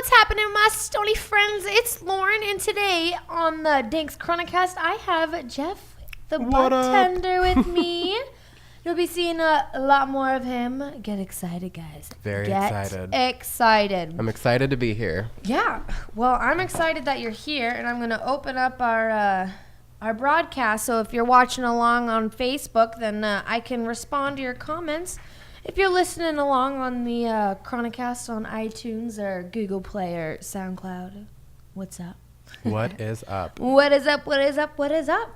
what's happening, my stony friends? It's Lauren, and today on the Dank's Chronicast, I have Jeff, the bartender, with me. You'll be seeing a lot more of him. Get excited, guys. Very excited. I'm excited to be here. Yeah. Well, I'm excited that you're here, and I'm going to open up our broadcast. So if you're watching along on Facebook, then I can respond to your comments. If you're listening along on the Chronicast on iTunes or Google Play or SoundCloud, what's up? What is up? What is up? What is up? What is up?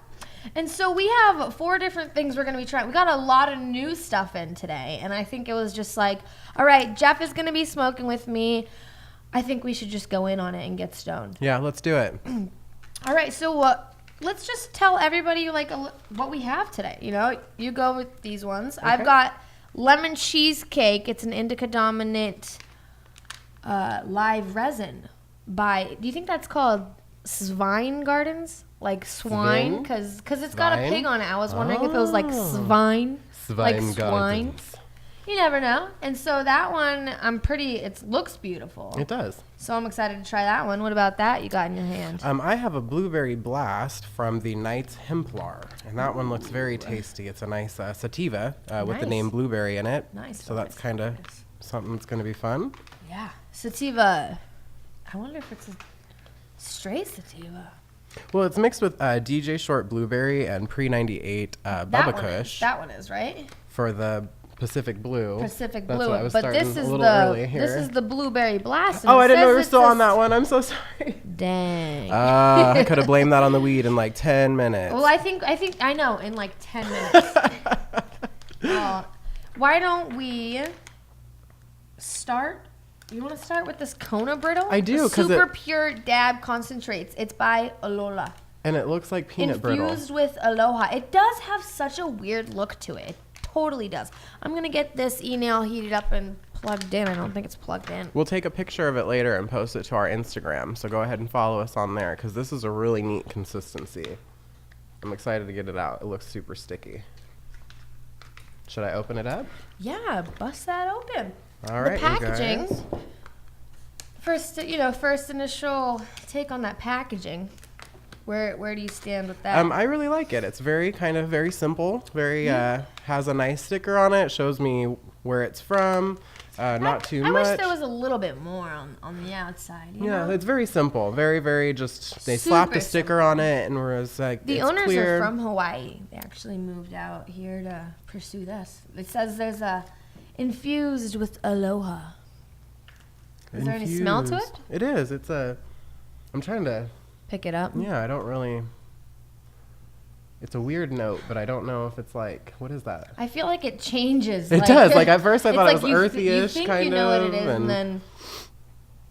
And so we have 4 different things we're going to be trying. We got a lot of new stuff in today, and I think it was just like, all right, Jeff is going to be smoking with me. I think we should just go in on it and get stoned. Yeah, let's do it. All right, so let's just tell everybody like what we have today. You know, you go with these ones. Okay. I've got lemon cheesecake. It's an indica dominant live resin by, do you think that's called Svine Gardens? Like swine? Because it's got a pig on it. I was wondering if it was like swine. Like swine. Gardens. You never know. And so that one, it looks beautiful. It does. So I'm excited to try that one. What about that you got in your hand? I have a blueberry blast from the Knights Templar, and that one looks very tasty. It's a nice sativa with the name blueberry in it. Nice. So that's kind of something that's going to be fun. Yeah. Sativa. I wonder if it's a straight sativa. Well, it's mixed with DJ Short Blueberry and Pre-98 Bubba Kush. That one is, right? For the Pacific Blue. Pacific That's Blue. what I was But this is this is the Blueberry Blast. Oh, I didn't know we were still on that one. I'm so sorry. Dang. I could have blamed that on the weed in like 10 minutes. Well, I know, in like 10 minutes. Why don't we start? You want to start with this Kona Brittle? I do. Super Pure Dab Concentrates. It's by Alola. And it looks like peanut brittle. Infused with Aloha. It does have such a weird look to it. It totally does. I'm going to get this e-nail heated up and plugged in. I don't think it's plugged in. We'll take a picture of it later and post it to our Instagram. So go ahead and follow us on there because this is a really neat consistency. I'm excited to get it out. It looks super sticky. Should I open it up? Yeah, bust that open. All right, the packaging. You guys. First initial take on that packaging. Where do you stand with that? I really like it. It's very simple. Very has a nice sticker on it. Shows me where it's from. Not too much. I wish there was a little bit more on the outside. You know? It's very simple. Very just. They slapped a sticker on it and was like, the it's owners clear. are from Hawaii. They actually moved out here to pursue this. It says there's a infused with aloha. Is there any smell to it? It is. I'm trying to pick it up. Yeah, I don't really. It's a weird note, but I don't know if it's like, what is that? I feel like it changes. It does. Like at first I thought it was earthy-ish, you think kind you know of. what it is, and then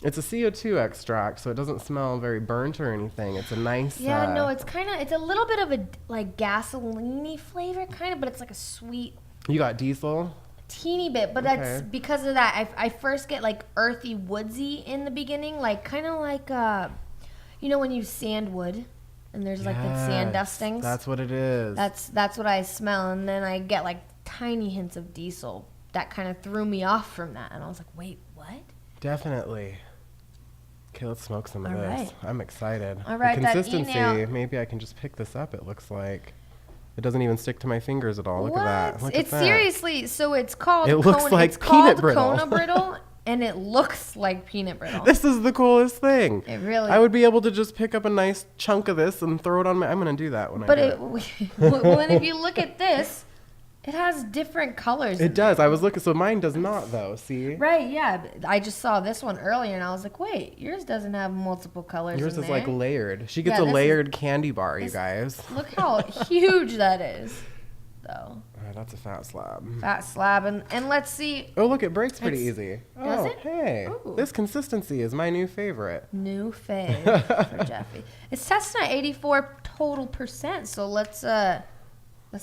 it's a CO2 extract, so it doesn't smell very burnt or anything. It's a nice. Yeah, no, it's a little bit of a like gasoline-y flavor, kind of, but it's like a sweet. You got diesel. Teeny bit, but that's because of that. I first get like earthy, woodsy in the beginning, like kind of like when you sand wood and there's like the sand dustings. That's what it is. That's what I smell, and then I get like tiny hints of diesel. That kind of threw me off from that, and I was like, wait, what? Definitely. Okay, let's smoke some of this. Right. I'm excited. All right, the consistency. Maybe I can just pick this up. It looks like. It doesn't even stick to my fingers at all. Look at that. It's seriously, so it's called It looks like peanut brittle. Kona Brittle, and it looks like peanut brittle. This is the coolest thing. It really I would be able to just pick up a nice chunk of this and throw it on I'm going to do that when I do it. Well, and if you look at this, it has different colors. It does. I was looking. So mine does not, though. See? Right, yeah. I just saw this one earlier, and I was like, wait, yours doesn't have multiple colors. Yours in is there. like layered. She gets a layered candy bar, you guys. Look how huge that is, though. That's a fat slab. Fat slab. And let's see. Oh, look, it breaks pretty easy. Does it? Hey. Ooh. This consistency is my new favorite. New fave for Jeffy. It's testing at 84 total %, so let's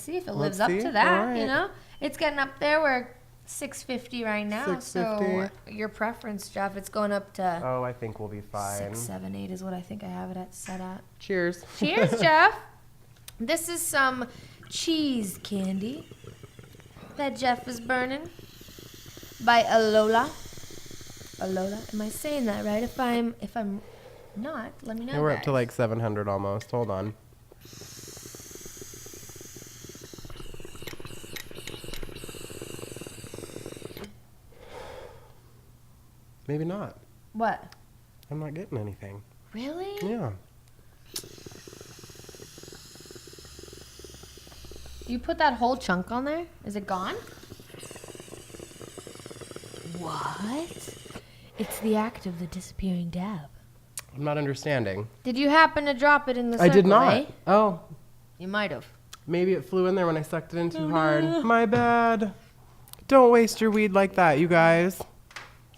see if it lives up to that, right. It's getting up there. We're 650 right now. 650. So your preference, Jeff, it's going up to Oh, I think we'll be fine. 6, 7, 8 is what I think I have it set at. Cheers. Cheers, Jeff. This is some cheese candy that Jeff is burning by Alola. Alola. Am I saying that right? If I'm not, let me know. Yeah, we're guys. up to like 700 almost. Hold on. Maybe not. What? I'm not getting anything. Really? Yeah. You put that whole chunk on there? Is it gone? What? It's the act of the disappearing dab. I'm not understanding. Did you happen to drop it in the circle, I did not. eh? Oh, You might have. maybe it flew in there when I sucked it in too hard. My bad. Don't waste your weed like that, you guys.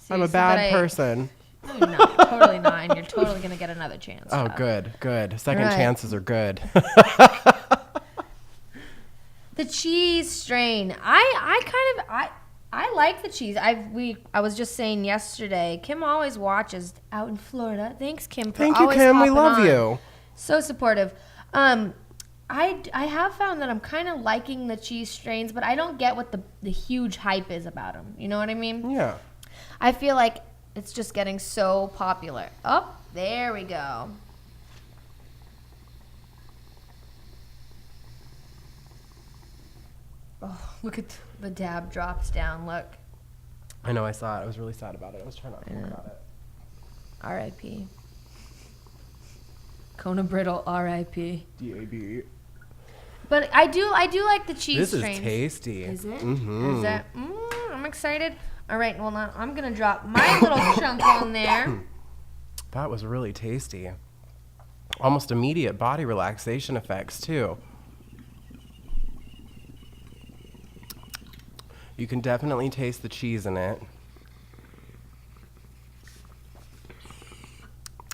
I'm a bad person. No, you're not. Totally not. And you're totally going to get another chance. Oh, Jeff. good. Second Right. chances are good. The cheese strain. I like the cheese. I was just saying yesterday, Kim always watches out in Florida. Thanks, Kim. For Thank you, always Kim. We hopping love on. you. So supportive. I have found that I'm kind of liking the cheese strains, but I don't get what the huge hype is about them. You know what I mean? Yeah. I feel like it's just getting so popular. Oh, there we go. Oh, look at the dab drops down. Look. I know, I saw it. I was really sad about it. I was trying not to think about it. R.I.P. Kona Brittle, R.I.P. D-A-B. But I do like the cheese This strains. is tasty. Is it? Mm-hmm. Is that? I'm excited. All right, well now I'm gonna drop my little chunk on there. That was really tasty. Almost immediate body relaxation effects too. You can definitely taste the cheese in it.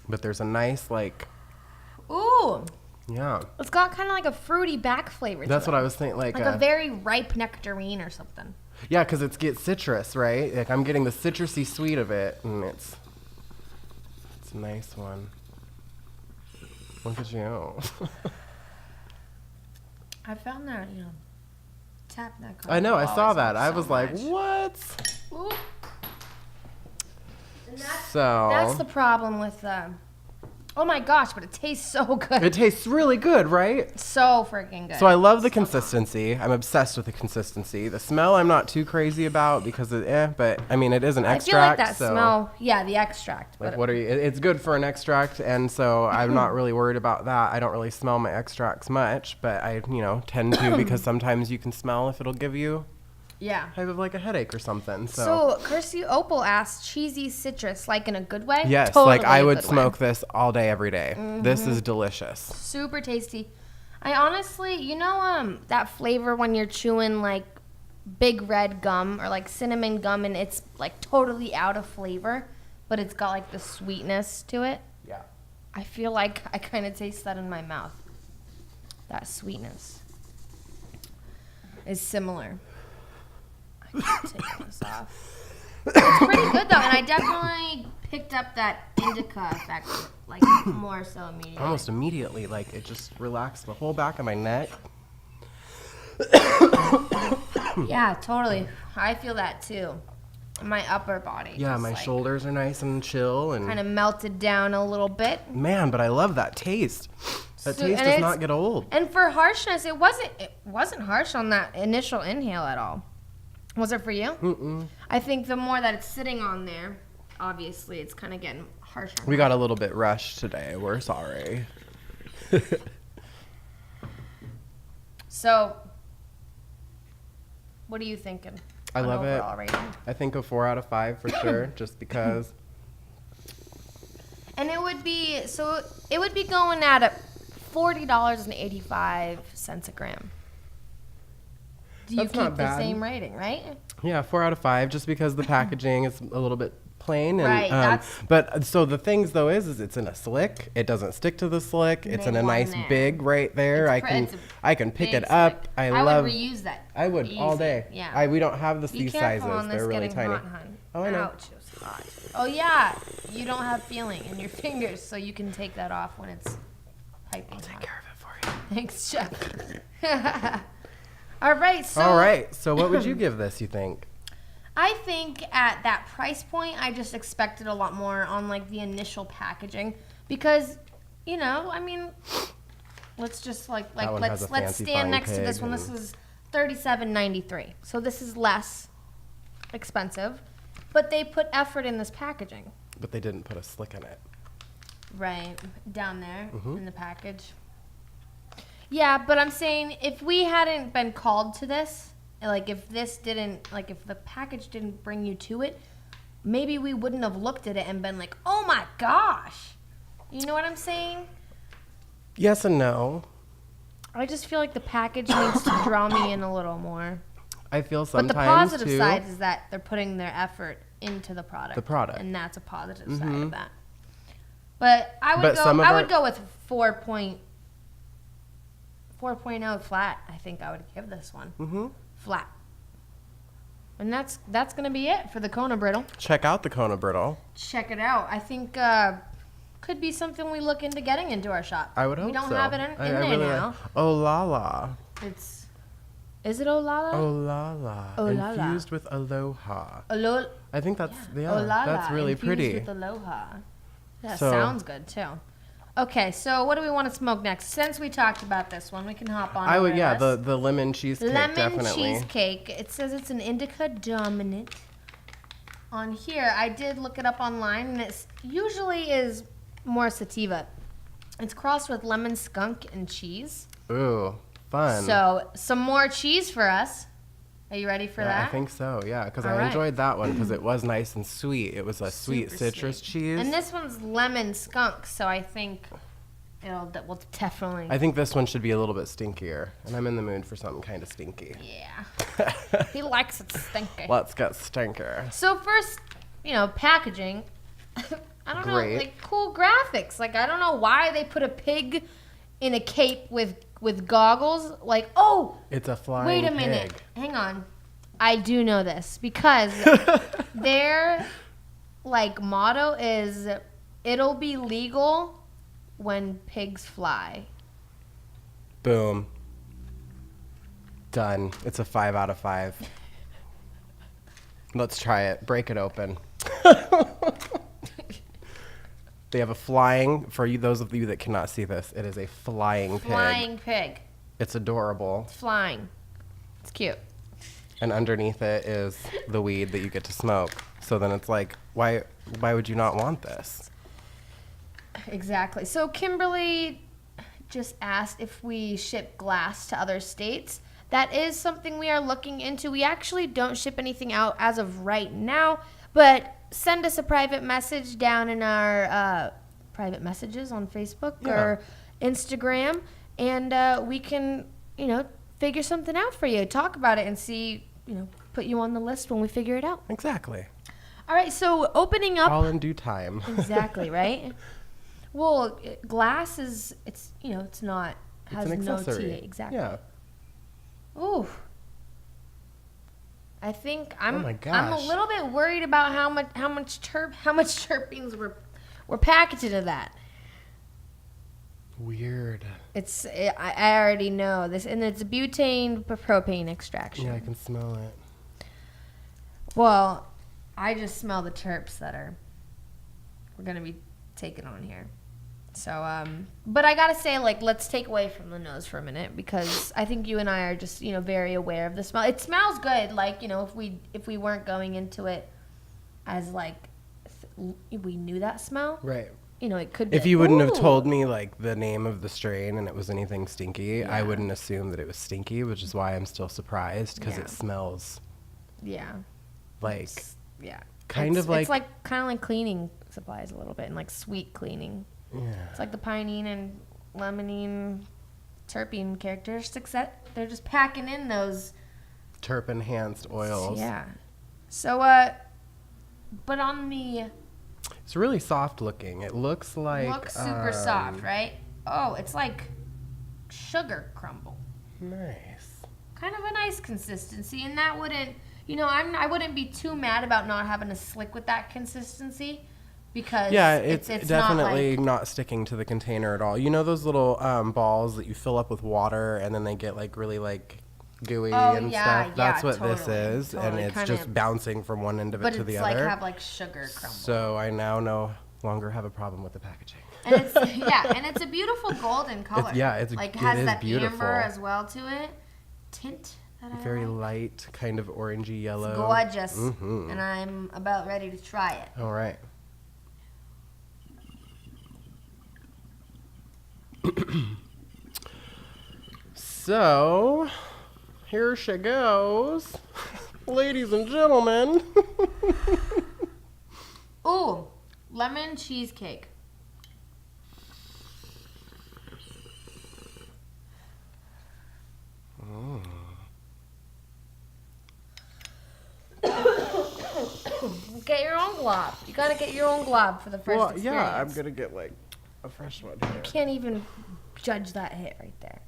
But there's a nice, like, Ooh, yeah. it's got kind of like a fruity back flavor. That's to what it. I was thinking, like a very ripe nectarine or something. yeah, because it gets citrus, right? Like I'm getting the citrusy sweet of it, and it's a nice one. Look at you. I found that, tap that card. I know, I saw always that. I helps was so like, much. what? Ooh. And So that's the problem with oh my gosh, but it tastes so good. it tastes really good, right? So freaking good. So I love the consistency. I'm obsessed with the consistency. The smell I'm not too crazy about because but I mean it is an I feel extract. like that so smell. Yeah, the extract. like but what are you? It's good for an extract, and so I'm not really worried about that. I don't really smell my extracts much, but I tend to because sometimes you can smell if it'll give you yeah. type of like a headache or something. So Kirsty Opal asked, cheesy citrus, like in a good way? Yes, Totally like I a would good smoke way. this all day, every day. This is delicious. Super tasty. I honestly, that flavor when you're chewing like big red gum or like cinnamon gum and it's like totally out of flavor, but it's got like the sweetness to it. Yeah. I feel like I kind of taste that in my mouth. That sweetness is similar. I can't take this off. It's pretty good though, and I definitely picked up that indica effect, like more so immediately. Almost immediately, like it just relaxed the whole back of my neck. Yeah, totally. I feel that too. My upper body. Yeah, just, my like, shoulders are nice and chill, and kind of melted down a little bit. man, but I love that taste. That So- taste and does it's- not get old. And for harshness, it wasn't harsh on that initial inhale at all. Was it for you? Mm-mm. I think the more that it's sitting on there, obviously it's kind of getting harsher. We got a little bit rushed today. We're sorry. So, what are you thinking? I on love it. overall rating? I think a 4 out of 5 for sure, just because. And it would be going at $40.85 a gram. Do you That's not keep the bad. same rating, right? Yeah, 4 out of 5, just because the packaging is a little bit plain. And, Right, that's- but so the things though is it's in a slick. It doesn't stick to the slick. It's in a Made one nice there. big right there. It's a I can pick big it up. stick. I would love. reuse that. I would all Easy. day. Yeah. We don't have Be these careful sizes. on this They're really getting tiny. hot, hun. Oh, I know. Ouch, it's hot. Oh yeah, you don't have feeling in your fingers, so you can take that off when it's piping hot. Take care of it for you. Thanks, Jeff. All right, so All right. So what would you give this? You think? I think at that price point, I just expected a lot more on like the initial packaging because, you know, I mean, let's just let's stand next to this one. This is $37.93, so this is less expensive, but they put effort in this packaging. But they didn't put a slick in it. Right down there in the package. Yeah, but I'm saying if we hadn't been called to this. Like, if this didn't, like, if the package didn't bring you to it, maybe we wouldn't have looked at it and been like, oh my gosh. You know what I'm saying? Yes and no. I just feel like the package needs to draw me in a little more. I feel sometimes, but the positive side is that they're putting their effort into the product. And that's a positive side of that. But I would go with 4.0 flat. I think I would give this one. Flat. And that's going to be it for the Kona Brittle. Check out the Kona Brittle. Check it out. I think could be something we look into getting into our shop. I would hope so. We don't have it in there really now. Oh la la. Is it Olala? Olala. Olala. Infused with aloha. I think that's Olala. That's really pretty. Infused with aloha. That sounds good too. Okay, so what do we want to smoke next? Since we talked about this one, we can hop on. The lemon cheesecake. Lemon cheesecake. It says it's an indica dominant. On here, I did look it up online, and it usually is more sativa. It's crossed with lemon, skunk, and cheese. Ooh, fun. So some more cheese for us. Are you ready for that? I think so, yeah, because I enjoyed that one because it was nice and sweet. It was a sweet citrus cheese. And this one's lemon skunk, so I think we'll definitely... I think this one should be a little bit stinkier, and I'm in the mood for something kind of stinky. Yeah. He likes it stinky. Let's get stinker. So first, packaging. I don't know, like cool graphics. Like, I don't know why they put a pig in a cape with goggles, like, oh, it's a flying wait a minute, hang on, I do know this because their motto is it'll be legal when pigs fly. Boom, done. It's a 5 out of 5. Let's try it. Break it open. They have a flying, for you, those of you that cannot see this, it is a flying pig. Flying pig. It's adorable. It's flying. It's cute. And underneath it is the weed that you get to smoke. So then it's like, why would you not want this? Exactly. So Kimberly just asked if we ship glass to other states. That is something we are looking into. We actually don't ship anything out as of right now, but send us a private message down in our private messages on Facebook or Instagram, and we can, figure something out for you. Talk about it and see, put you on the list when we figure it out. Exactly. All right, so opening up. All in due time. Exactly, right? Well, glass is, it's not, has it's an no accessory. TA. Exactly. Yeah. Ooh. I think I'm a little bit worried about how much terpenes were packaged into that. Weird. I already know this, and it's butane propane extraction. Yeah, I can smell it. Well, I just smell the terps that we're gonna be taking on here. So, but I gotta say, let's take away from the nose for a minute because I think you and I are just, very aware of the smell. It smells good. If we weren't going into it as we knew that smell. Right. It could be. If you wouldn't have told me the name of the strain and it was anything stinky, I wouldn't assume that it was stinky, which is why I'm still surprised because it smells. Yeah. Kind of like cleaning supplies a little bit and sweet cleaning. Yeah. It's like the pinene and lemonine terpene characteristics that they're just packing in those terp enhanced oils. Yeah. So but on the it's really soft looking. It looks super soft, right? Oh, it's like sugar crumble. Nice. Kind of a nice consistency, and that wouldn't, I wouldn't be too mad about not having a slick with that consistency. Because it's definitely not sticking to the container at all. You know those little balls that you fill up with water and then they get really gooey and yeah, stuff. That's what totally, this is, and it's just bouncing from one end of it to the other. But it's like have like sugar crumble. So I now no longer have a problem with the packaging. And it's and it's a beautiful golden color. It has that beautiful. amber as well to it. Tint that I very like. light, kind of orangey yellow. It's gorgeous, and I'm about ready to try it. All right. So, here she goes. Ladies and gentlemen. Ooh, lemon cheesecake. Get your own glob. You gotta get your own glob for the first experience. Yeah, I'm gonna get like a fresh one here. You can't even judge that hit right there.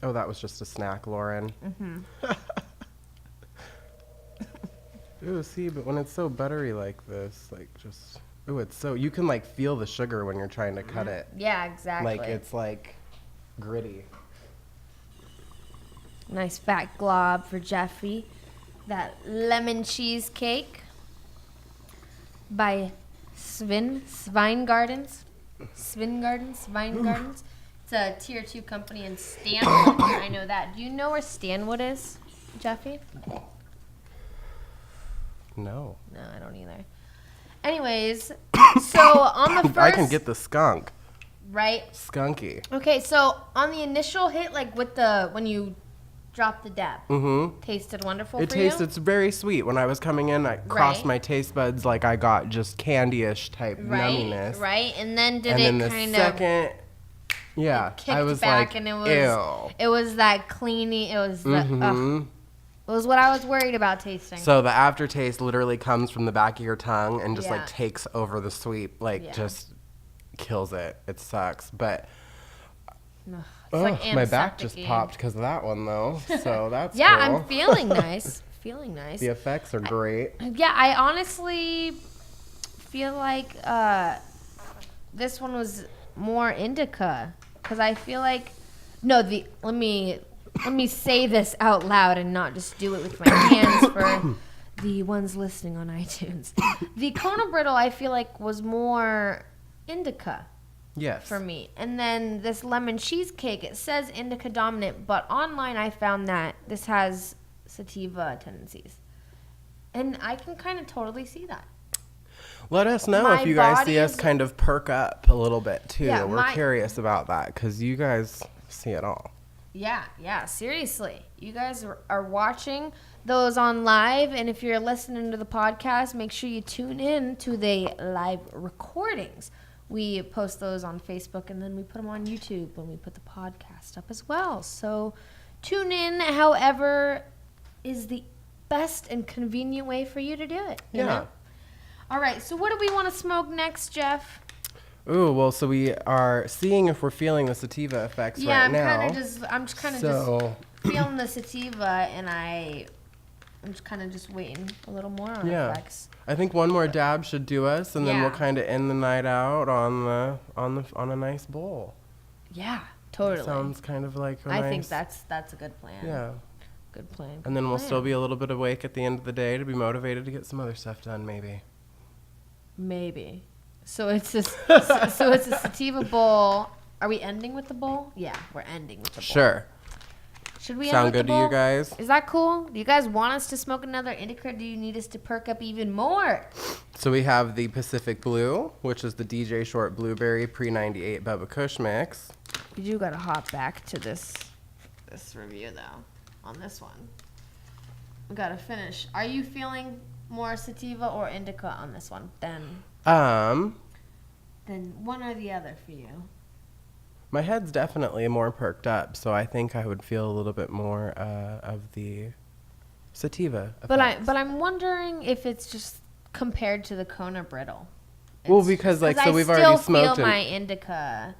Oh, that was just a snack, Lauren. Ooh, see, but when it's so buttery like this, like just, ooh, it's so, you can like feel the sugar when you're trying to cut it. Yeah, exactly. Like it's like gritty. Nice fat glob for Jeffy. That lemon cheesecake by Sweingardens. It's a tier 2 company in Stanwood. I know that. Do you know where Stanwood is, Jeffy? No. No, I don't either. Anyways, so on the first... I can get the skunk. Right? Skunky. Okay, so on the initial hit, like with when you drop the dab, tasted wonderful for you? It's very sweet. When I was coming in, I crossed my taste buds like I got just candy-ish type numminess. Right, and then then the second... Yeah, I was back like, and it was, ew. It was that cleany. It was it was what I was worried about tasting. So the aftertaste literally comes from the back of your tongue and just like takes over the sweet, like just kills it. It sucks, but like my back just popped because of that one though. So that's cool. I'm feeling nice. Feeling nice. The effects are great. I honestly feel like this one was more indica. Because I feel like, let me say this out loud and not just do it with my hands for the ones listening on iTunes. The Kona Brittle, I feel like, was more indica. Yes. For me. And then this lemon cheesecake, it says indica dominant, but online I found that this has sativa tendencies. And I can kind of totally see that. Let us know if you guys see us kind of perk up a little bit, too. Yeah, we're curious about that because you guys see it all. Yeah, seriously. You guys are watching those on live, and if you're listening to the podcast, make sure you tune in to the live recordings. We post those on Facebook, and then we put them on YouTube when we put the podcast up as well. So tune in, however, is the best and convenient way for you to do it. You know? All right, so what do we want to smoke next, Jeff? Ooh, well, so we are seeing if we're feeling the sativa effects right now. I'm just feeling the sativa, and I'm just kind of just waiting a little more on effects. I think one more dab should do us, and then we'll kind of end the night out on a nice bowl. Yeah, totally. Sounds kind of like I think that's a good plan. Yeah. Good plan. And then we'll still be a little bit awake at the end of the day to be motivated to get some other stuff done, maybe. Maybe. So it's a sativa bowl. Are we ending with the bowl? Yeah, we're ending with the bowl. Sure. Should we sound end with good the bowl? To you guys? Is that cool? Do you guys want us to smoke another indica, or do you need us to perk up even more? So we have the Pacific Blue, which is the DJ Short Blueberry Pre-98 Bubba Kush mix. You do got to hop back to this review, though, on this one. We got to finish. Are you feeling more sativa or indica on this one? Then one or the other for you. My head's definitely more perked up, so I think I would feel a little bit more of the sativa effects. But I'm wondering if it's just compared to the Kona Brittle. Well, because we've already smoked I still feel my indica,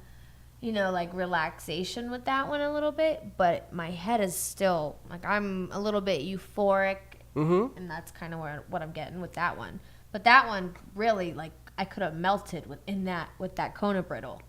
like relaxation with that one a little bit, but my head is still like I'm a little bit euphoric, and that's kind of what I'm getting with that one. But that one really, like, I could have melted with that Kona Brittle.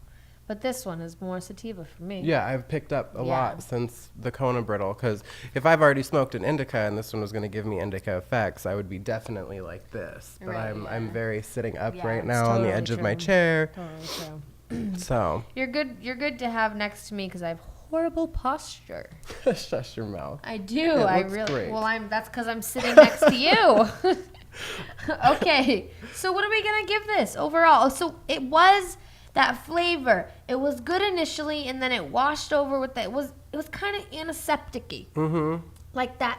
But this one is more sativa for me. Yeah, I've picked up a lot since the Kona brittle, because if I've already smoked an indica and this one was going to give me indica effects, I would be definitely like this. But I'm very sitting up right now on the edge of my chair. Totally true. So You're good to have next to me because I have horrible posture. shush your mouth. I do. It I looks really. great. Well, that's because I'm sitting next to you. Okay. So what are we gonna give this overall? So it was that flavor. It was good initially, and then it washed over with that. It was kind of antiseptic-y. Mm-hmm. Like that.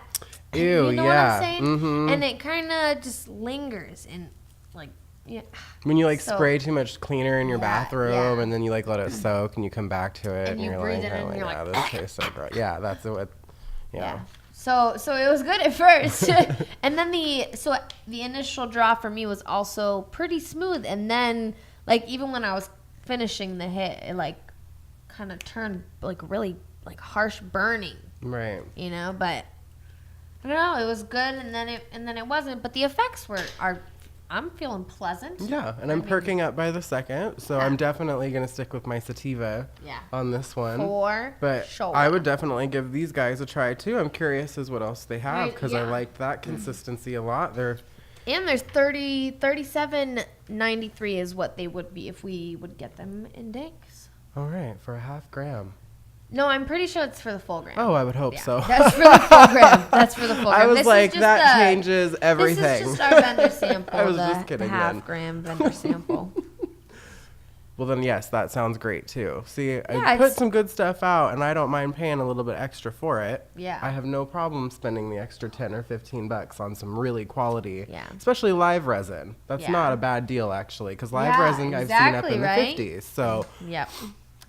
Ew, you know yeah. what I'm saying? Mm-hmm. And it kind of just lingers and like. Yeah. When you So- spray too much cleaner in your bathroom yeah. and then you let it soak and you come back to it And you you're breathe like, it in and you're yeah, like, this tastes so gross. Yeah, that's what. Yeah. So it was good at first, and then the initial draw for me was also pretty smooth, and then even when I was finishing the hit, it kind of turned really harsh burning, Right. But I don't know, it was good, and then it wasn't, but the effects are. I'm feeling pleasant. Yeah, and I'm perking up by the second, so I'm definitely going to stick with my sativa on this one. But sure. I would definitely give these guys a try, too. I'm curious as what else they have, Right, because I like that consistency a lot. And there's 37.93 is what they would be if we would get them in Danks. All right, for a half gram. No, I'm pretty sure it's for the full gram. Oh, I would hope so. That's for the full gram. That's for the full gram. I was that changes everything. This is just our vendor sample. I was just kidding. The half gram vendor sample. Well, then, yes, that sounds great, too. See, I put some good stuff out, and I don't mind paying a little bit extra for it. Yeah. I have no problem spending the extra 10 or 15 bucks on some really quality, Yeah. especially live resin. That's not a bad deal, actually, because live resin I've seen up in the 50s. So yep.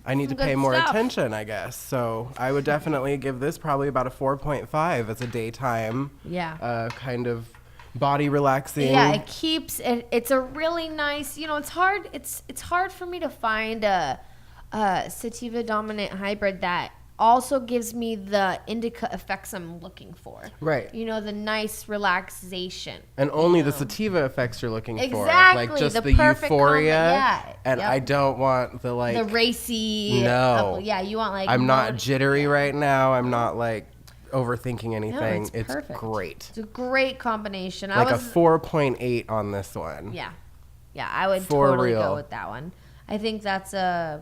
I need to pay more attention, I guess. So I would definitely give this probably about a 4.5 as a daytime kind of body relaxing. Yeah, it keeps it. It's a really nice. It's hard. It's hard for me to find a sativa dominant hybrid that also gives me the indica effects I'm looking for. Right. The nice relaxation. And only the sativa effects you're looking for. Exactly. Just the perfect euphoria. And I don't want the the racy. No. You want I'm not jittery right now. I'm not overthinking anything. No, it's perfect. Great. It's a great combination. A 4.8 on this one. Yeah. Yeah, I would For totally real. go with that one. I think that's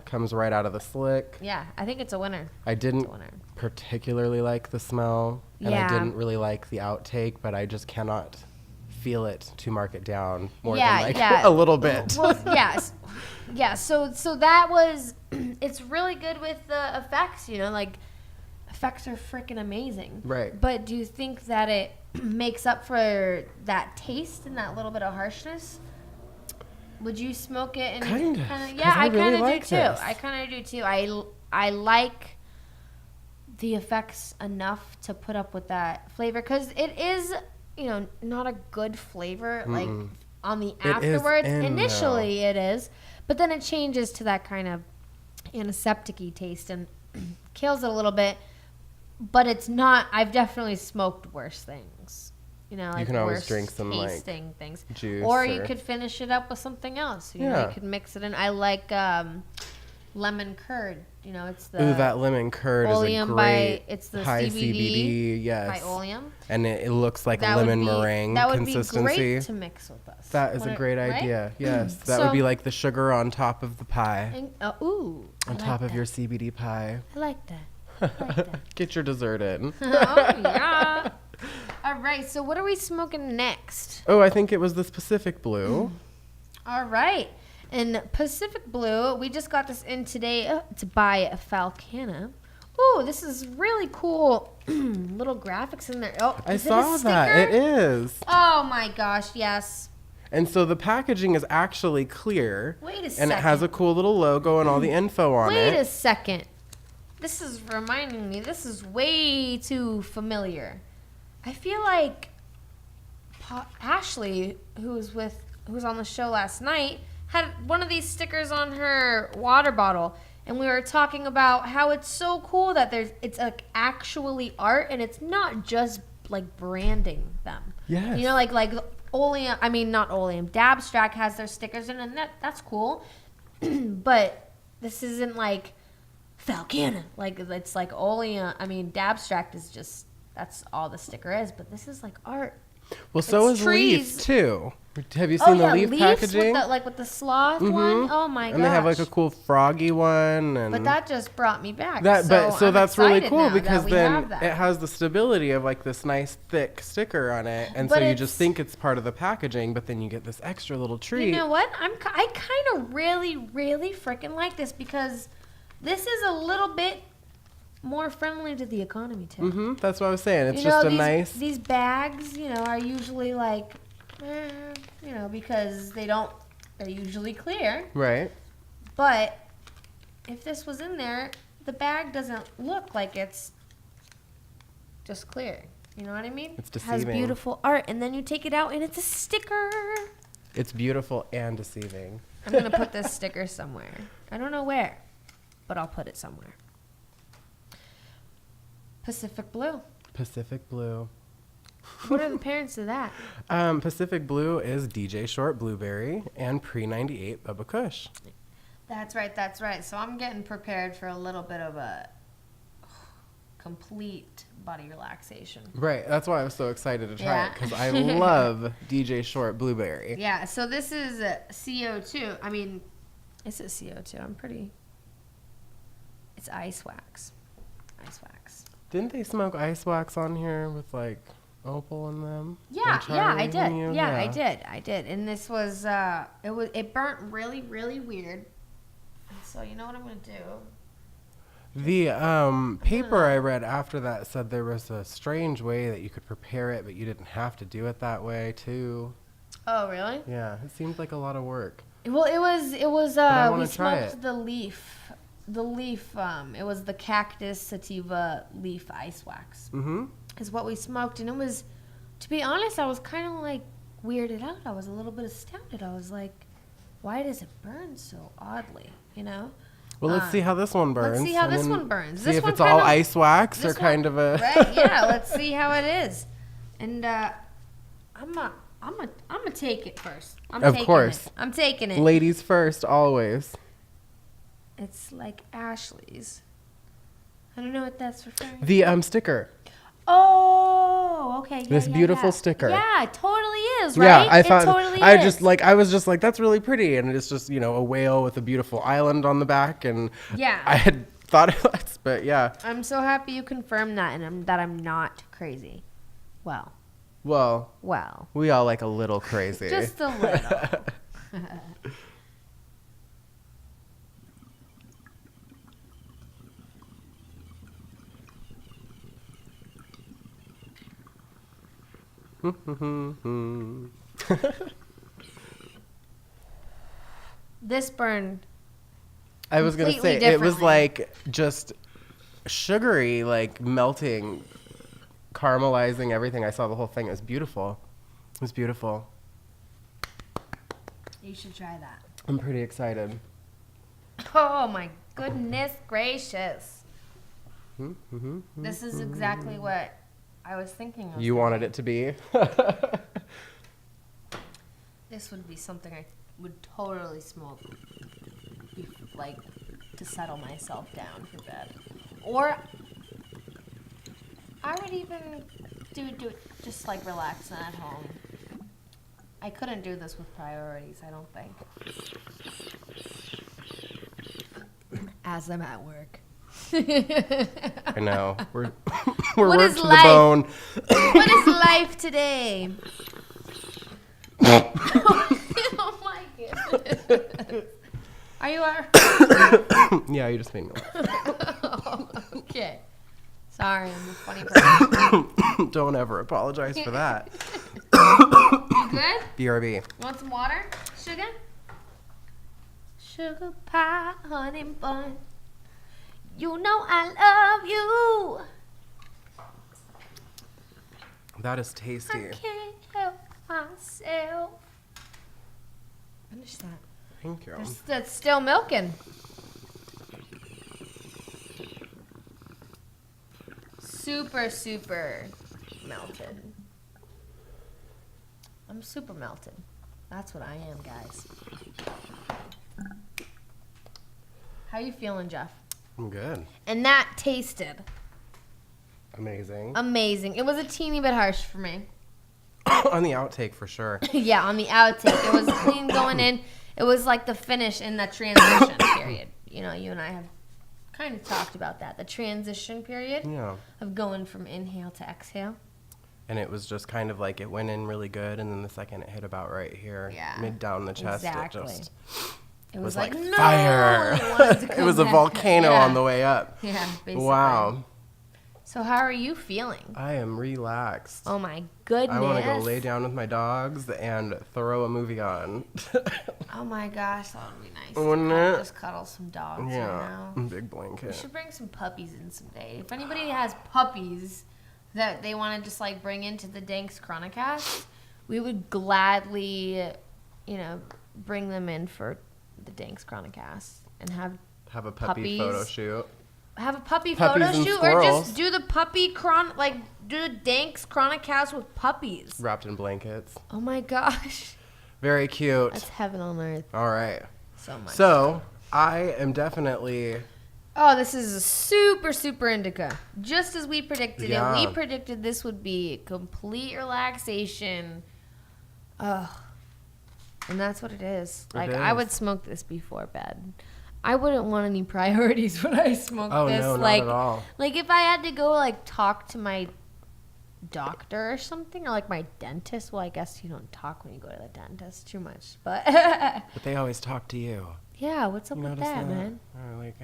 comes right out of the slick. Yeah, I think it's a winner. I didn't particularly like the smell, and I didn't really like the outtake, but I just cannot feel it to mark it down more than a little bit. Well, yes. Yeah, so that was it's really good with the effects, effects are freaking amazing. Right. But do you think that it makes up for that taste and that little bit of harshness? Would you smoke it? Kind of. Yeah, I really kind of like do too. this. I kind of do too. I like the effects enough to put up with that flavor because it is, not a good flavor on the afterwards. Initially, it is, but then it changes to that kind of antiseptic-y taste and kills it a little bit. But it's not. I've definitely smoked worse things. You can always drink some tasting things, juice, or you could finish it up with something else. You could mix it in. I like lemon curd. It's the that lemon curd Oleum is a great it's the high CBD yes. by Oleum, and it looks like a lemon meringue consistency. That would be great to mix with us. That is a great idea. Yes, that would be like the sugar on top of the pie. On top of your CBD pie. I like that. Get your dessert in. Oh yeah. All right, so what are we smoking next? Oh, I think it was this Pacific Blue. All right. And Pacific Blue, we just got this in today to buy a Falcana. Ooh, this is really cool. Little graphics in there. Oh, I saw that. It is. Oh my gosh, yes. And so the packaging is actually clear. Wait a second. And it has a cool little logo and all the info on it. Wait a second. This is reminding me, this is way too familiar. I feel like Ashley, who was on the show last night, had one of these stickers on her water bottle, and we were talking about how it's so cool that it's actually art, and it's not just branding them. Yes. Like Oleum. I mean, not Oleum. Dabstrack has their stickers in, and that's cool. But this isn't like Falcana. Like, it's like Oleon. I mean, Dabstract is just, that's all the sticker is. But this is like art. Well, so is Leaf, too. Have you seen the Leaf packaging? With the sloth one? Oh, my gosh. And they have like a cool froggy one. And but that just brought me back. So that's really cool because then it has the stability of like this nice thick sticker on it. And so you just think it's part of the packaging, but then you get this extra little treat. You know what? I kind of really, really freaking like this because this is a little bit more friendly to the economy, too. That's what I was saying. It's just nice... These bags, are usually like, because they're usually clear. Right. But if this was in there, the bag doesn't look like it's just clear. You know what I mean? It's deceiving. It has beautiful art, and then you take it out, and it's a sticker. It's beautiful and deceiving. I'm going to put this sticker somewhere. I don't know where, but I'll put it somewhere. Pacific Blue. Pacific Blue. What are the parents of that? Pacific Blue is DJ Short Blueberry and Pre-98 Bubba Kush. That's right. So I'm getting prepared for a little bit of a complete body relaxation. Right. That's why I was so excited to try it because I love DJ Short Blueberry. Yeah. So this is CO2. I mean, is it CO2? It's ice wax. Ice wax. Didn't they smoke ice wax on here with like opal in them? Yeah, I did. I did. And this was it burnt really, really weird. So you know what I'm gonna do? The paper I read after that said there was a strange way that you could prepare it, but you didn't have to do it that way too. Oh really? Yeah, it seemed like a lot of work. Well, it was. We smoked the leaf. It was the cactus sativa leaf ice wax. Is what we smoked, and it was, to be honest, I was kind of like weirded out. I was a little bit astounded. I was like, why does it burn so oddly? Well, let's see how this one burns. Let's see how this one burns. See if it's all ice wax or kind of a. Right? Yeah. Let's see how it is, and I'm gonna take it first. Of course. I'm taking it. Ladies first, always. It's like Ashley's. I don't know what that's referring to. The sticker. Oh, okay. Yeah, this beautiful sticker. Yeah, it totally is, right? Yeah, I thought totally I is. was just like that's really pretty, and it's just a whale with a beautiful island on the back, and I had thought it was, but yeah. I'm so happy you confirmed that, and that I'm not crazy. Well. We all like a little crazy. Just a little. This burned. I was gonna say it was like just sugary, like melting, caramelizing everything. I saw the whole thing. It was beautiful. You should try that. I'm pretty excited. Oh my goodness gracious! This is exactly what I was thinking of. You wanted it to be? This would be something I would totally smoke, like, to settle myself down for bed. Or I would even do it just like relaxing at home. I couldn't do this with priorities, I don't think. As I'm at work. I know. We're what worked is to life? the bone. What is life today? Oh my goodness. Are you alright? Yeah, you just made me laugh. Okay. Sorry, I'm a funny person. Don't ever apologize for that. You good? BRB. You want some water? Sugar? Sugar pie, honey bun. You know I love you. That is tasty. I can't help myself. Finish that. Thank you. That's still milking. Super, super melted. I'm super melted. That's what I am, guys. How you feeling, Jeff? I'm good. And that tasted Amazing. amazing. It was a teeny bit harsh for me. On the outtake for sure. Yeah, on the outtake. It was clean going in. It was like the finish in the transition period. You know, you and I have kind of talked about that. The transition period of going from inhale to exhale. And it was just kind of like it went in really good, and then the second it hit about right here, mid down the chest, it was like no! fire. It was a volcano on the way up. Yeah, basically. Wow. So how are you feeling? I am relaxed. Oh my goodness. I want to go lay down with my dogs and throw a movie on. Oh my gosh, that would be nice. Wouldn't it? Just cuddle some dogs right now. Big blanket. We should bring some puppies in someday. If anybody has puppies that they want to just like bring into the Dank's Chronicast, we would gladly, bring them in for the Dank's Chronicast and have a puppy photo shoot. Have a puppy Puppies photo and shoot, squirrels. or just do the do the Dank's Chronicast with puppies wrapped in blankets. Oh my gosh, very cute. That's heaven on earth. All right, so much. So I am definitely. Oh, this is a super indica, just as we predicted it. We predicted this would be complete relaxation. Ugh, and that's what it is. I would smoke this before bed. I wouldn't want any priorities when I smoke this. Oh, no, not at all. Like if I had to go talk to my doctor or something, or my dentist. Well, I guess you don't talk when you go to the dentist too much, but but they always talk to you. Yeah, what's up with that, man?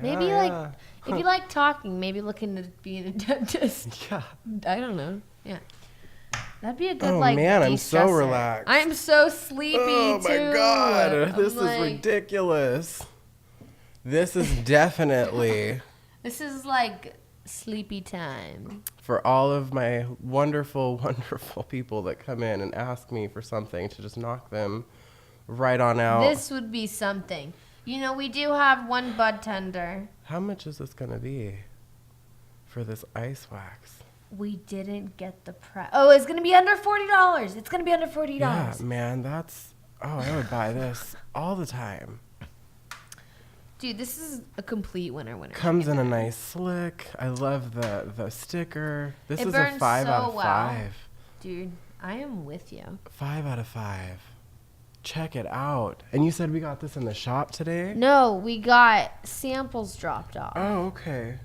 Maybe if you like talking, maybe look into being a dentist. Yeah. I don't know. Yeah. That'd be a good man, I'm so de-stressor. relaxed. I'm so sleepy too. Oh my god, this is ridiculous. This is definitely. This is sleepy time. For all of my wonderful, wonderful people that come in and ask me for something to just knock them right on out. This would be something. We do have one bud tender. How much is this going to be for this ice wax? We didn't get the price. Oh, it's going to be under $40. It's going to be under $40. Yeah, man, I would buy this all the time. Dude, this is a complete winner. Comes in a nice slick. I love the sticker. This is burns a 5 so out of 5. well. Dude, I am with you. 5 out of 5. Check it out. And you said we got this in the shop today? No, we got samples dropped off. Oh, okay.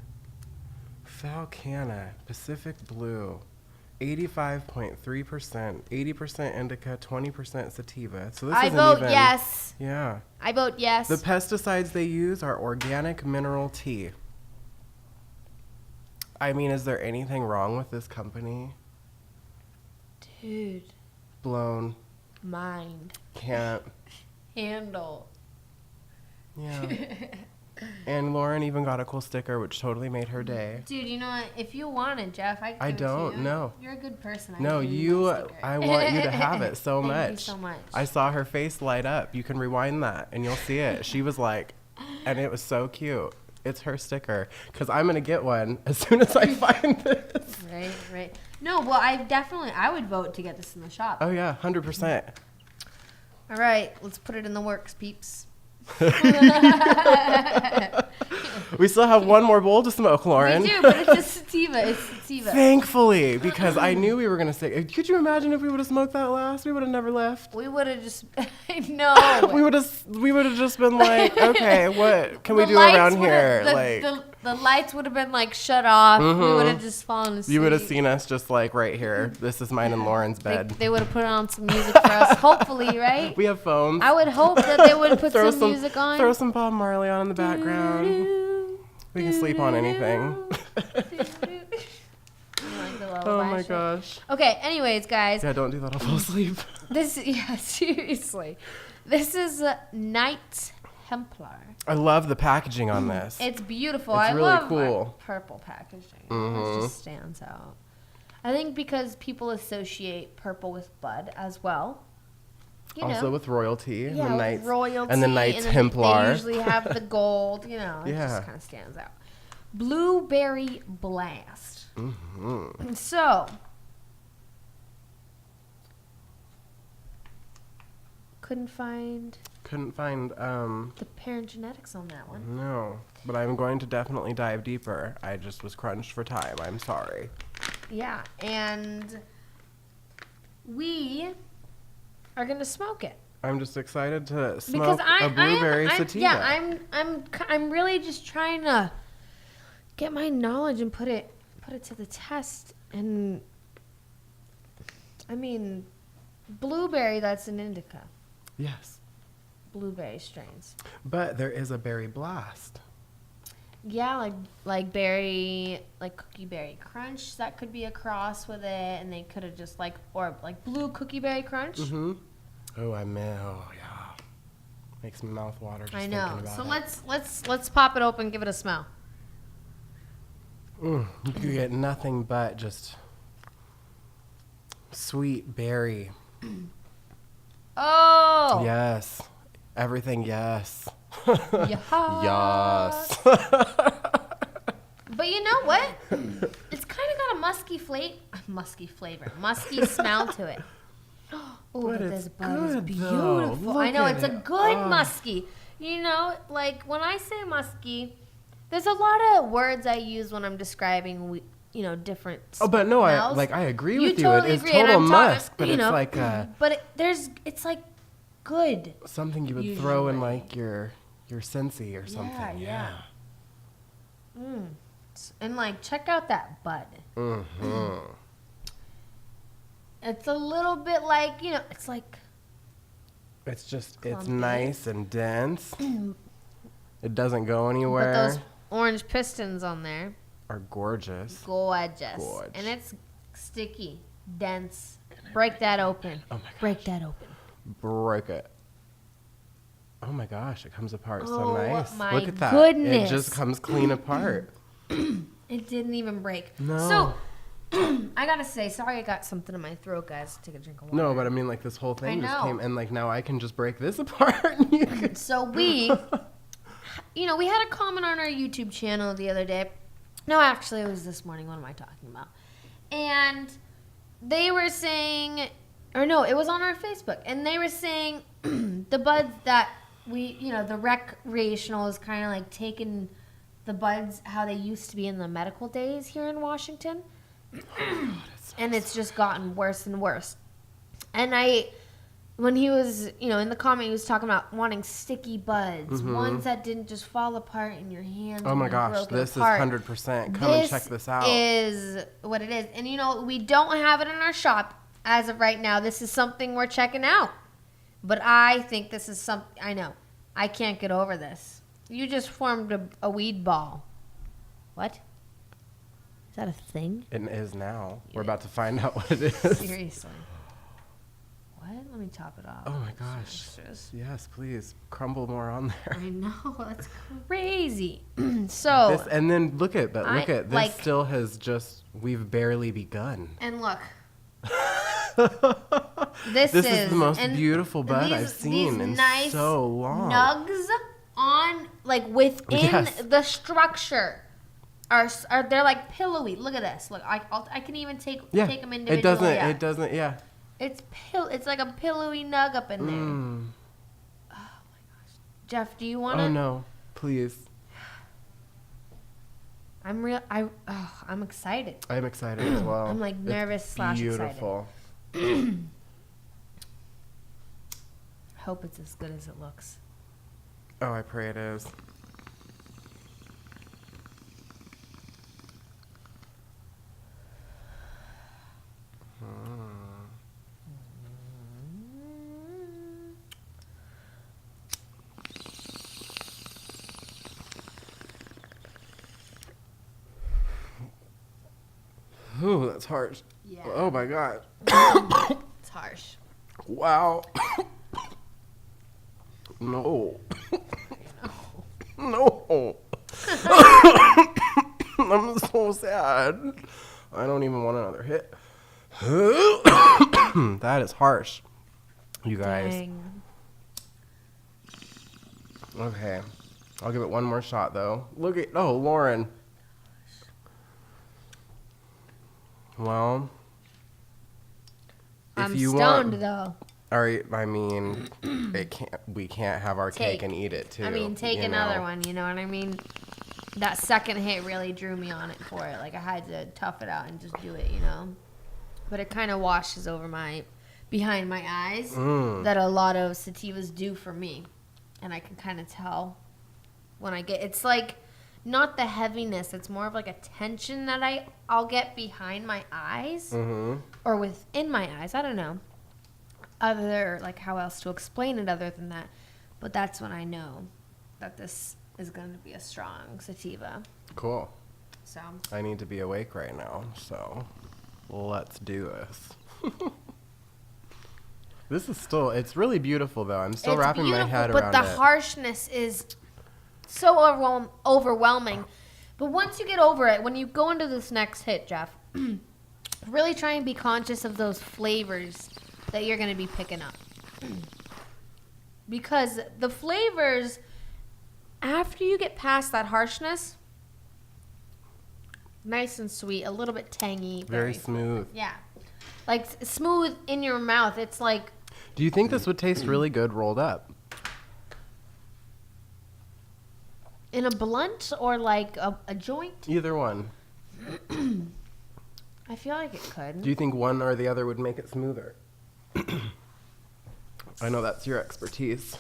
Falcana, Pacific Blue, 85.3%, 80% indica, 20% sativa. So this I vote yes. Yeah. I vote yes. The pesticides they use are organic mineral tea. I mean, is there anything wrong with this company? Dude. Blown. Mind. Can't. Handle. Yeah. And Lauren even got a cool sticker, which totally made her day. Dude, you know what? If you want it, Jeff, I don't. No. You're a good person. No, I want you to have it so much. Thank you so much. I saw her face light up. You can rewind that, and you'll see it. She was like, and it was so cute. It's her sticker. Because I'm going to get one as soon as I find this. Right. No, well, I would vote to get this in the shop. Oh, yeah, 100%. All right, let's put it in the works, peeps. We still have one more bowl to smoke, Lauren. We do, but it's a sativa. Thankfully, because I knew we were going to stay. Could you imagine if we would have smoked that last? We would have never left. We would have just, no. we would have just been like, okay, what can we do around here? The lights would have been shut off. Mm-hmm. We would have just fallen asleep. You would have seen us just right here. This is mine and Lauren's bed. They would have put on some music for us, hopefully, right? We have phones. I would hope that they would put some music on. Throw some Bob Marley on in the background. We can sleep on anything. Oh my gosh. Okay, anyways, guys. Yeah, don't do that. I'll fall asleep. Seriously. This is Night Templar. I love the packaging on this. It's beautiful. It's really love cool. Purple packaging. Mm-hmm. It just stands out. I think because people associate purple with bud as well. Also with royalty. Yeah, with royalty. And the Knight Templar. They usually have the gold, it just kind of stands out. Blueberry Blast. Mm-hmm. So, couldn't find Couldn't find the parent genetics on that one. No, but I'm going to definitely dive deeper. I just was crunched for time. I'm sorry. Yeah, and we are gonna smoke it. I'm just excited to smoke a blueberry sativa. Yeah, I'm really just trying to get my knowledge and put it to the test. And I mean, blueberry, that's an indica. Yes. Blueberry strains. But there is a berry blast. Yeah, like berry, like cookie berry crunch. That could be a cross with it, and they could have just or blue cookie berry crunch. Mm-hmm. Oh, yeah. Makes my mouth water just thinking about it. So let's pop it open, give it a smell. You could get nothing but just sweet berry. Oh. Yes. Everything, yes. Yes. Yes. But you know what? It's kind of got a musky flavor, musky smell to it. Oh, but this bud is beautiful. I know, it's a good musky. You know, like when I say musky, there's a lot of words I use when I'm describing, different smells. But no, I agree with you. Totally it is agree, total musk, but it's like but it's like good. Something you would throw in like your Scentsy or something. Yeah. And check out that bud. Mm-hmm. It's a little bit like, it's like. It's just, clumpy. It's nice and dense. It doesn't go anywhere. But those orange pistons on there are gorgeous. Gorgeous. And it's sticky, dense. Break that open. Oh my gosh. Break that open. Break it. Oh my gosh, it comes apart so nice. My Look at that. goodness. It just comes clean apart. It didn't even break. No. So, I gotta say, sorry I got something in my throat, guys. Take a drink of water. No, but I mean, this whole thing just came, and now I can just break this apart. So we had a comment on our YouTube channel the other day. No, actually, it was this morning. What am I talking about? And they were saying, or no, it was on our Facebook, and they were saying the buds that the recreational is kind of like taking the buds how they used to be in the medical days here in Washington. And it's just gotten worse and worse. And when he was, in the comment, he was talking about wanting sticky buds, ones that didn't just fall apart in your hands. Oh my gosh, this is 100%. Come and check this out. This is what it is. And we don't have it in our shop as of right now. This is something we're checking out. But I think this is something, I know. I can't get over this. You just formed a weed ball. What? Is that a thing? It is now. We're about to find out what it is. Seriously. What? Let me top it off. Oh my gosh. Yes, please. Crumble more on there. I know. That's crazy. So. And then look at that. Look at this. Still has just, we've barely begun. And look. This is the most beautiful bud I've seen in nice so long. Nugs on, within the structure. Are they're like pillowy? Look at this. Look, I can even take them individually. It doesn't. Yeah. It's like a pillowy nug up in there. Oh my gosh, Jeff, do you want to? Oh no, please. I'm excited. I'm excited as well. I'm nervous / beautiful. excited. Hope it's as good as it looks. Oh, I pray it is. Ooh, that's harsh. Yeah. Oh my god. It's harsh. Wow. No. No. I'm so sad. I don't even want another hit. That is harsh. You guys. Dang. Okay. I'll give it one more shot though. Lauren. Well, I'm stoned though. I mean, we can't have our cake and eat it too. I mean, take another one. You know what I mean? That second hit really drew me on it for it. Like I had to tough it out and just do it, you know. But it kind of washes over behind my eyes that a lot of sativas do for me, and I can kind of tell when I get. It's like not the heaviness. It's more of like a tension that I'll get behind my eyes or within my eyes. I don't know. Like how else to explain it other than that. But that's when I know that this is going to be a strong sativa. Cool. So I need to be awake right now, so let's do this. This is it's really beautiful though. I'm still wrapping my head around it. But the harshness is so overwhelming. But once you get over it, when you go into this next hit, Jeff, really try and be conscious of those flavors that you're going to be picking up. Because the flavors, after you get past that harshness, nice and sweet, a little bit tangy. Very smooth. Yeah. Like smooth in your mouth. It's like... Do you think this would taste really good rolled up? In a blunt or like a joint? Either one. I feel like it could. Do you think one or the other would make it smoother? I know that's your expertise.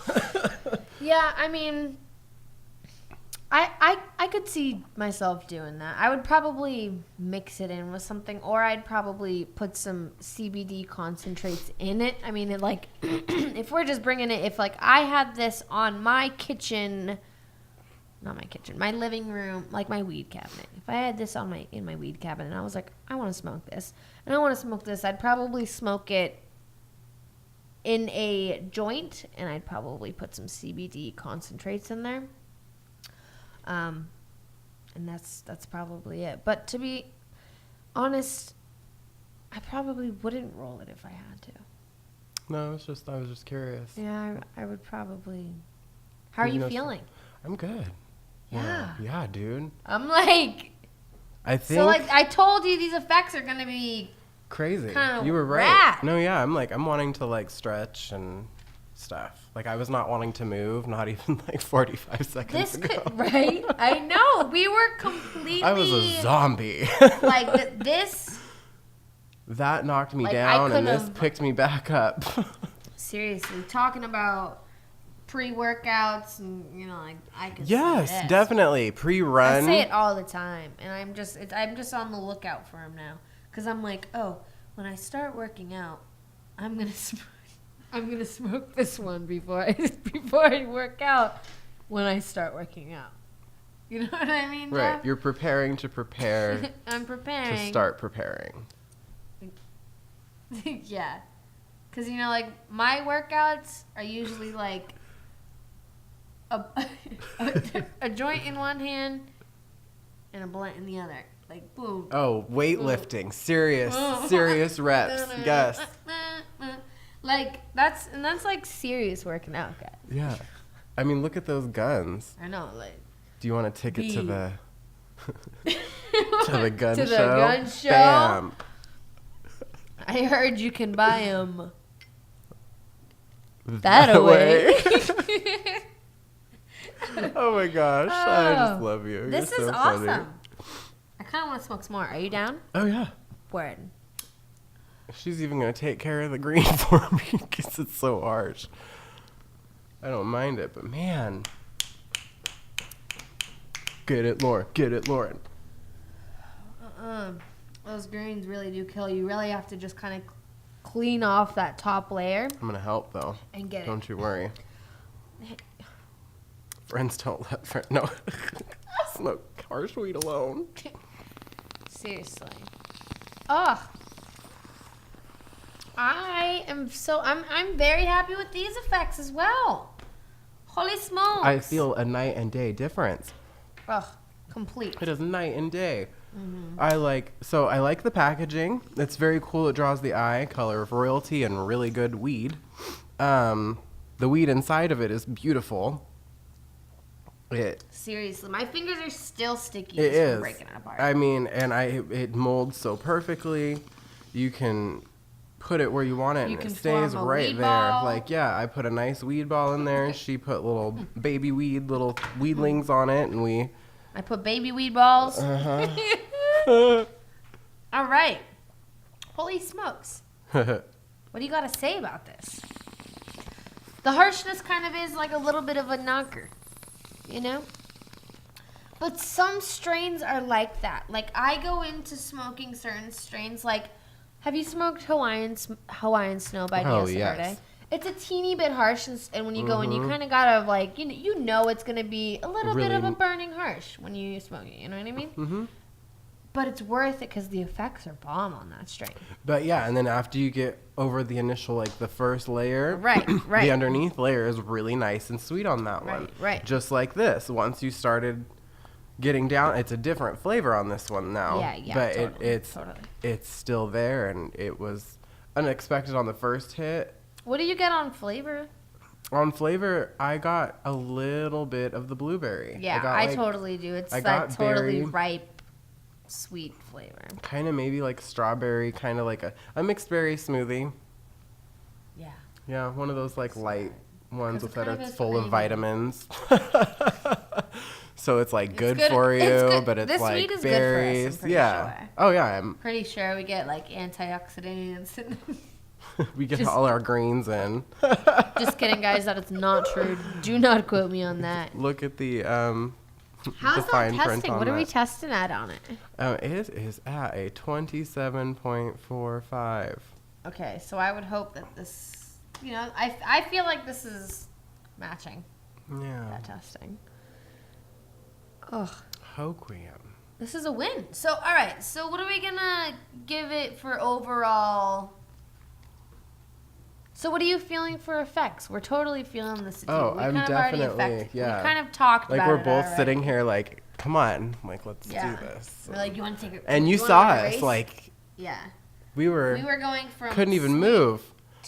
Yeah, I mean, I could see myself doing that. I would probably mix it in with something, or I'd probably put some CBD concentrates in it. I mean, if we're just bringing it, if like I had this on my kitchen, not my kitchen, my living room, like my weed cabinet. If I had this in my weed cabinet, and I was like, I want to smoke this, and I want to smoke this, I'd probably smoke it in a joint, and I'd probably put some CBD concentrates in there. And that's probably it. But to be honest, I probably wouldn't roll it if I had to. No, I was just curious. Yeah, I would probably. How are you feeling? I'm good. Yeah. Yeah, dude. I'm like. I think. So like I told you, these effects are gonna be crazy. Kind You were right. rad. No, yeah, I'm wanting to like stretch and stuff. Like I was not wanting to move, not even like 45 seconds ago. Right? I know. We were completely. I was a zombie. Like this. That knocked me Like, down, and this could've- picked me back up. Seriously, talking about pre-workouts and like I could. Yes, say this. definitely pre-run. I say it all the time, and I'm just on the lookout for him now, because I'm like, oh, when I start working out, I'm gonna smoke this one before I work out. When I start working out, you know what I mean? Right, Jeff? you're preparing to prepare. I'm preparing to start preparing. Yeah, because like my workouts are usually like a joint in one hand and a blunt in the other. Like boom. Oh, weightlifting, serious reps. Yes. Like that's like serious working out, guys. Yeah. I mean, look at those guns. I know, like. Do you want a ticket to the to the gun To show? the gun show? Bam. I heard you can buy them that away. Oh my gosh, I just love you. This You're is so awesome. funny. I kind of want to smoke some more. Are you down? Oh yeah. Word. She's even gonna take care of the green for me because it's so harsh. I don't mind it, but man. Get it, Lauren. Get it, Lauren. Those greens really do kill. You really have to just kind of clean off that top layer. I'm gonna help though. And get it. Don't you worry. Friends don't let friends. No. Smoke harsh weed alone. Seriously. Ugh. I'm very happy with these effects as well. Holy smokes. I feel a night and day difference. Ugh. Complete. It is night and day. Mm-hmm. I like the packaging. It's very cool. It draws the eye. Color of royalty and really good weed. The weed inside of it is beautiful. Seriously, my fingers are still sticky. It just from is. breaking it apart. I mean, and it molds so perfectly. You can put it where you want it, You and can it stays form a right weed there. ball. Like, yeah, I put a nice weed ball in there. She put little baby weed, little weedlings on it, and I put baby weed balls. Uh-huh. All right. Holy smokes. What do you got to say about this? The harshness kind of is like a little bit of a knocker, you know? But some strains are like that. Like, I go into smoking certain strains. Like, have you smoked Hawaiian Snow by Oh, Dia yes. Verde? It's a teeny bit harsh, and when you go in, you kind of gotta, like, you know it's going to be a little bit of a burning harsh when you smoke it. You know what I mean? Mm-hmm. But it's worth it because the effects are bomb on that strain. But yeah, and then after you get over the initial, like the first layer, Right. the underneath layer is really nice and sweet on that one. Right. Just like this. Once you started getting down, it's a different flavor on this one now. Yeah, But totally. it's still there, and it was unexpected on the first hit. What do you get on flavor? On flavor, I got a little bit of the blueberry. Yeah, I totally do. It's that totally ripe, sweet flavor. Kind of maybe like strawberry, kind of like a mixed berry smoothie. Yeah. Yeah, one of those like light ones with that are kind of full of is vitamins. So it's like good good. for you, It's good. but it's This like weed is good for us, berries. I'm pretty Yeah. sure. Oh yeah, Pretty sure we get like antioxidants. And we get Just- all our greens in. just kidding, guys. That is not true. Do not quote me on that. Look at the How's the that fine print testing? on What are we that. testing at on it? It is at a 27.45. Okay, so I would hope that this, I feel like this is matching Yeah. that testing. Ugh. Hoquiam. This is a win. So, all right. So, what are we going to give it for overall? So, what are you feeling for effects? We're totally feeling this. Oh, I'm definitely, yeah. We kind of talked Like about we're it both already. sitting here like, come on, like let's Yeah. do this. We're like, you want to take it? And you wanna saw run a us race? like Yeah. we were going from couldn't even sweet move.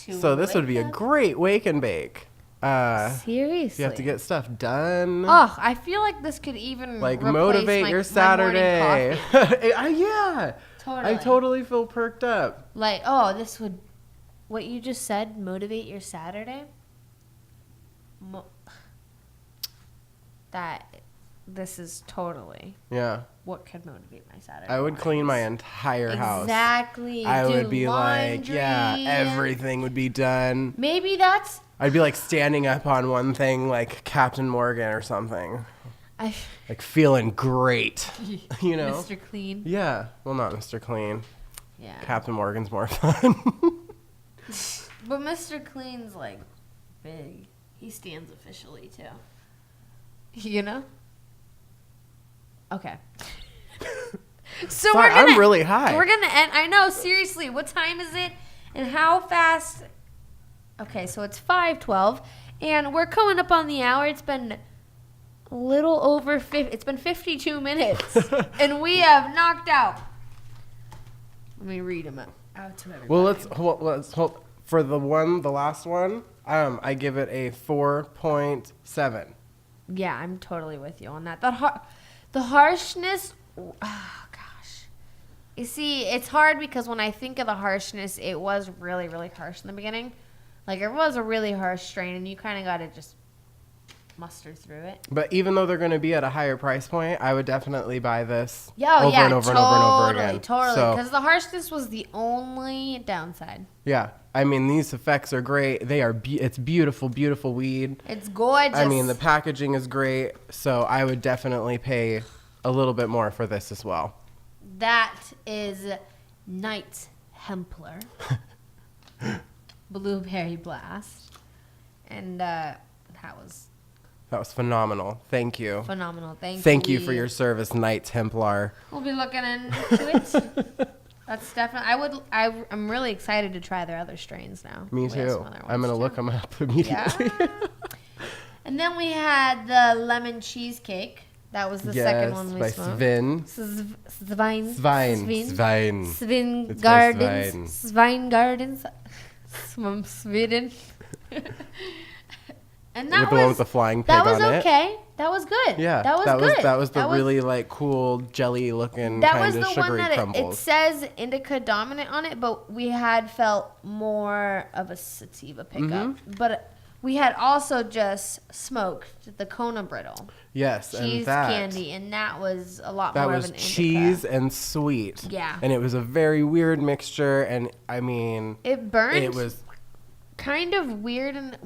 to So this would be a wake up. great wake and bake. Seriously. You have to get stuff done. Oh, I feel like this could even Like replace motivate my your morning Saturday. coffee. Yeah. Totally. I totally feel perked up. Like, oh, this would, what you just said, motivate your Saturday? This is totally Yeah. what could motivate my Saturday. I would clean my entire house. Exactly. I Do would be like, laundry. yeah, everything would be done. Maybe that's, I'd be like standing up on one thing like Captain Morgan or something. Like feeling great. You know? Mr. Clean. Yeah. Well, not Mr. Clean. Yeah. Captain Morgan's more fun. But Mr. Clean's like big. He stands officially too. You know? Okay. So Sorry, I'm really high. We're gonna end. I know, seriously. What time is it? And how fast? Okay, so it's 5:12, and we're coming up on the hour. It's been a little over 50. It's been 52 minutes, and we have knocked out. Let me read them out to everybody. Well, let's hold for the last one. I give it a 4.7. Yeah, I'm totally with you on that. The harshness. Oh gosh. You see, it's hard because when I think of the harshness, it was really, really harsh in the beginning. Like, it was a really harsh strain, and you kind of got to just muster through it. But even though they're going to be at a higher price point, I would definitely buy this over Yeah, and over and over and over again. Totally, So, because the harshness was the only downside. yeah, I mean, these effects are great. They are. It's beautiful, beautiful weed. It's gorgeous. I mean, the packaging is great. So I would definitely pay a little bit more for this as well. That is Night Templar. Blueberry Blast. And that was That was phenomenal. Thank you. phenomenal. Thank you for your service, Knight Templar. We'll be looking into it. That's definitely. I'm really excited to try their other strains now. Me We have too. some other I'm ones, going to too. look them up immediately. Yeah. And then we had the lemon cheesecake. That was the second one we by smoked. Svin. Svine. Svine. Svin It's by Gardens. Svine Gardens. From Sweden. And that with the one with the flying pig on it. That was okay. That was good. Yeah, that was good. That was the really like cool jelly looking that kind was of the sugary one that crumbles. it says indica dominant on it, but we had felt more of a sativa pickup. But we had also just smoked the Kona brittle. Yes, cheese and that candy, and that was a lot more of an indica. That was cheese and sweet. Yeah. And it was a very weird mixture, and I mean... It burned. It was... kind of weird, and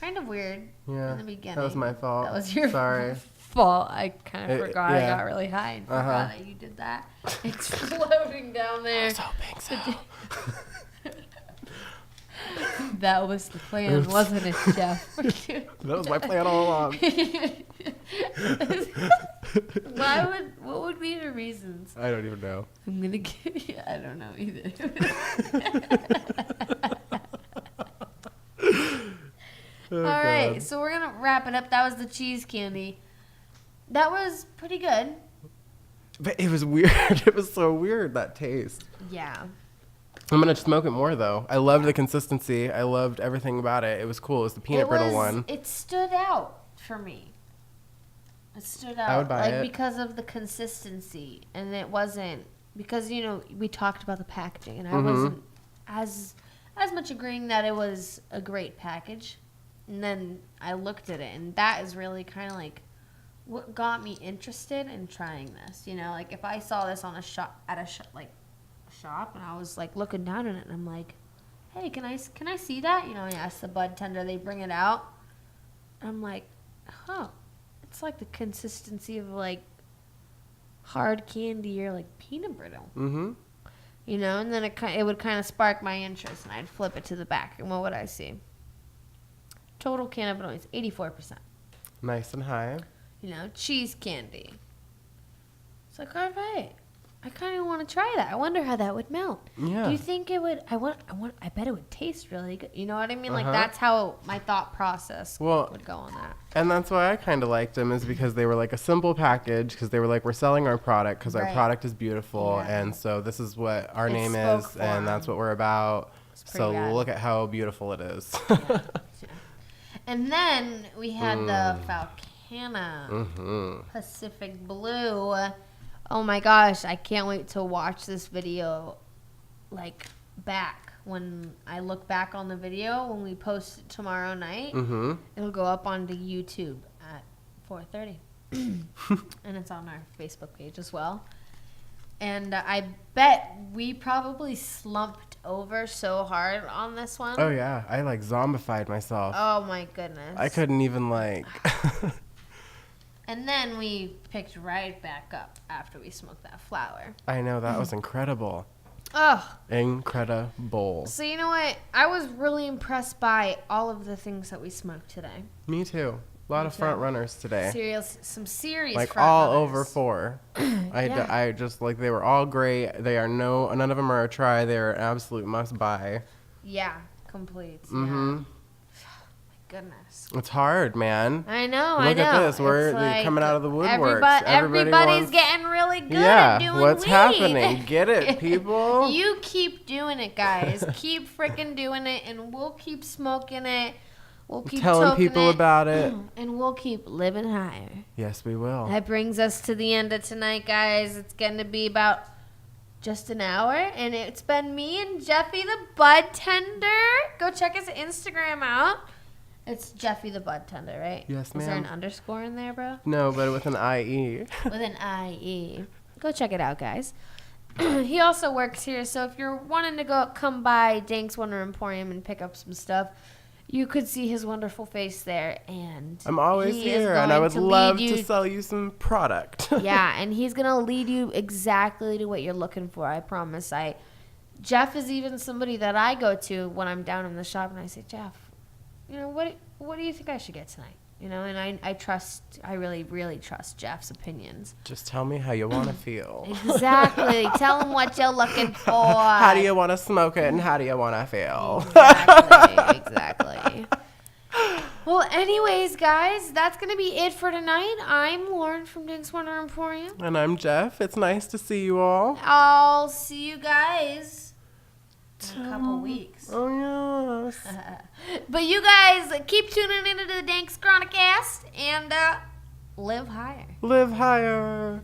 kind of weird in the beginning. That was my fault. That was your Sorry. fault. I kind of forgot. Yeah. I got really high and forgot that you did that. It's floating down there. I was hoping so. That was the plan, wasn't it, Jeff? That was my plan all along. What would be the reasons? I don't even know. I'm gonna give you. I don't know either. Oh, all right, God. so we're gonna wrap it up. That was the cheese candy. That was pretty good. But it was weird. It was so weird, that taste. Yeah. I'm going to smoke it more, though. I loved the consistency. I loved everything about it. It was cool. It was the peanut brittle one. It stood out for me. It stood out. I would buy it. Because of the consistency. And it wasn't, because, we talked about the packaging. And I Mm-hmm. wasn't as much agreeing that it was a great package. And then I looked at it. And that is really kind of like what got me interested in trying this. Like if I saw this on a shop, shop, and I was like looking down at it, and I'm like, hey, can I see that? I asked the bud tender, they bring it out. I'm like, it's like the consistency of like hard candy or like peanut brittle. Mm-hmm. And then it would kind of spark my interest, and I'd flip it to the back, and what would I see? Total cannabinoids, 84%. Nice and high. Cheese candy. It's like, all right. I kind of want to try that. I wonder how that would melt. Yeah. Do you think it would? I bet it would taste really good. You know what I mean? Like that's how my thought process would go on that. And that's why I kind of liked them, is because they were like a simple package, because they were like, we're selling our product because our product is beautiful, and so this is what our name is, and that's what we're about. So look at how beautiful it is. Yeah. And then we had the Falcana Pacific Blue. Oh my gosh, I can't wait to watch this video like back. When I look back on the video, when we post it tomorrow night, it'll go up onto YouTube at 4:30. And it's on our Facebook page as well. And I bet we probably slumped over so hard on this one. Oh yeah, I like zombified myself. Oh my goodness. I couldn't even like... And then we picked right back up after we smoked that flower. I know, that was incredible. Oh. Incredible. So you know what? I was really impressed by all of the things that we smoked today. Me too. A lot of front runners today. Some serious like front all runners. over 4. Yeah. I just like, they were all great. They are none of them are a try. They're an absolute must buy. Yeah, complete. Mm-hmm. Yeah. Goodness. It's hard, man. I know. Look at this. We're coming out of the woodwork. Everybody's getting really good at doing what's weed. happening? Get it, people. You keep doing it, guys. Keep freaking doing it, and we'll keep smoking it. We'll keep telling people about it. And we'll keep living higher. Yes, we will. That brings us to the end of tonight, guys. It's going to be about just an hour, and it's been me and Jeffy the Bud Tender. Go check his Instagram out. It's Jeffy the Bud Tender, right? Yes, ma'am. Is there an underscore in there, bro? No, but with an IE. With an IE. Go check it out, guys. He also works here, so if you're wanting to come by Dank's Wonder Emporium and pick up some stuff, you could see his wonderful face there. And I'm always here, and I would love to sell you some product. Yeah, and he's going to lead you exactly to what you're looking for, I promise. Jeff is even somebody that I go to when I'm down in the shop, and I say, Jeff, what do you think I should get tonight? And I really, really trust Jeff's opinions. Just tell me how you want to feel. Exactly. Tell him what you're looking for. How do you want to smoke it, and how do you want to feel? Exactly. Well, anyways, guys, that's going to be it for tonight. I'm Lauren from Dank's Wonder Emporium. And I'm Jeff. It's nice to see you all. I'll see you guys in a couple weeks. Oh, yes. But you guys keep tuning into the Dank's Chronicast and live higher. Live higher.